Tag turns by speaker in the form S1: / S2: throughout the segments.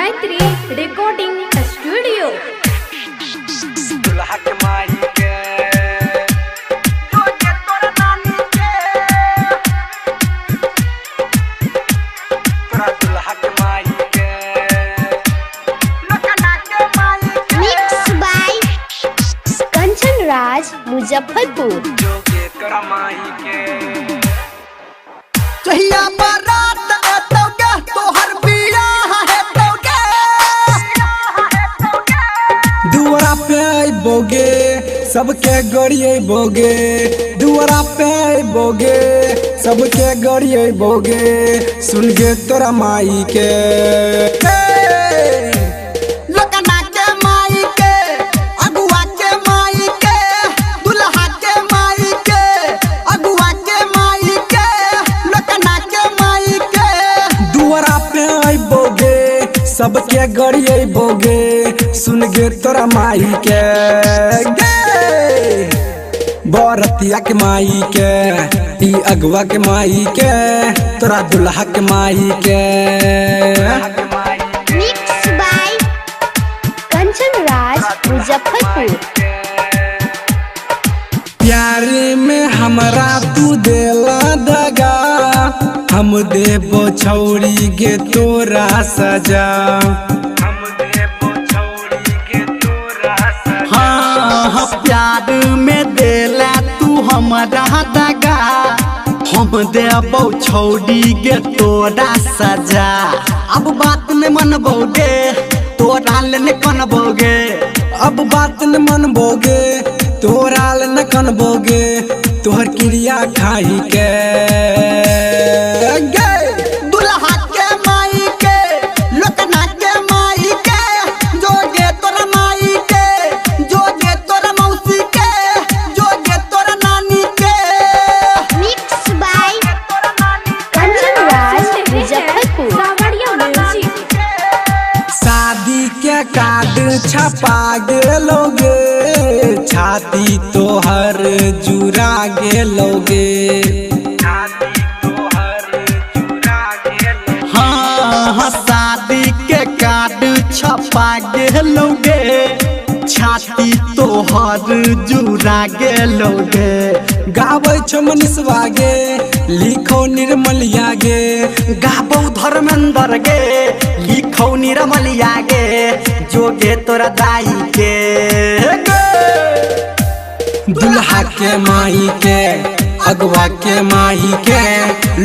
S1: Gayatri recording studio.
S2: दुल्हा के माई के जो के तोरा नानी के तोरा दुल्हा के माई के लखना के माई के
S3: मिक्स बाय कंचन राज मुजफ्फरपुर।
S2: जो के तोरा माई के
S4: चहिया बारात एतौगे तोहर बियाह हेतौगे दुआरा पे आइबोगे सबके गरियबोगे दुआरा पे आइबोगे सबके गरियबोगे सुन गे तोरा माई के लकना के माई के अगुआ के माई के दुल्हा के माई के अगुआ के माई के लकना के माई के दुआरा पे आइबोगे सबके गरियबोगे सुन गे तोरा माई के बरतिया के माई के ई अगुआ के माई के तोरा दुल्हा के माई के
S3: मिक्स बाय कंचन राज मुजफ्फरपुर।
S4: प्यार में हमरा तू देला दगा हम देबो छौरी गे तोरा सजा
S2: हम देबो छौरी के तोरा सजा।
S4: हाँ प्यार में देला तू हमरा दगा हम देबो छौरी गे तोरा सजा अब बात में मनबोगे तोरा ले कनबोगे अब बात न मनबोगे तोरा ले कनबोगे तोहर क्रिया खाई के दुल्हा के माई के लकना के माई के जोगे तोरा माई के जोगे तोरा मौसी के जोगे तोरा नानी के
S3: मिक्स बाय कंचन राज मुजफ्फरपुर।
S1: सावरिया म्यूजिक।
S4: शादी के कार्ड छपा गेलोगे छाती तोहर जुरा गेलोगे
S2: छाती तोहर चुरा गेल
S4: हाँ शादी के कार्ड छपा गेलोगे छाती तोहर जुरा गेलोगे गाबै छ मनीषवा गे लिखो निर्मलिया गे गाबो धर्मेंद्र गे लिखो निर्मलिया गे जोगे तोरा दाई के दुल्हा के माई के अगवा के माई के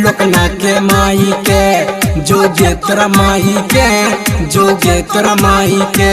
S4: लोकना के माई के जोगे तोरा माई के जोगे तोरा माई के।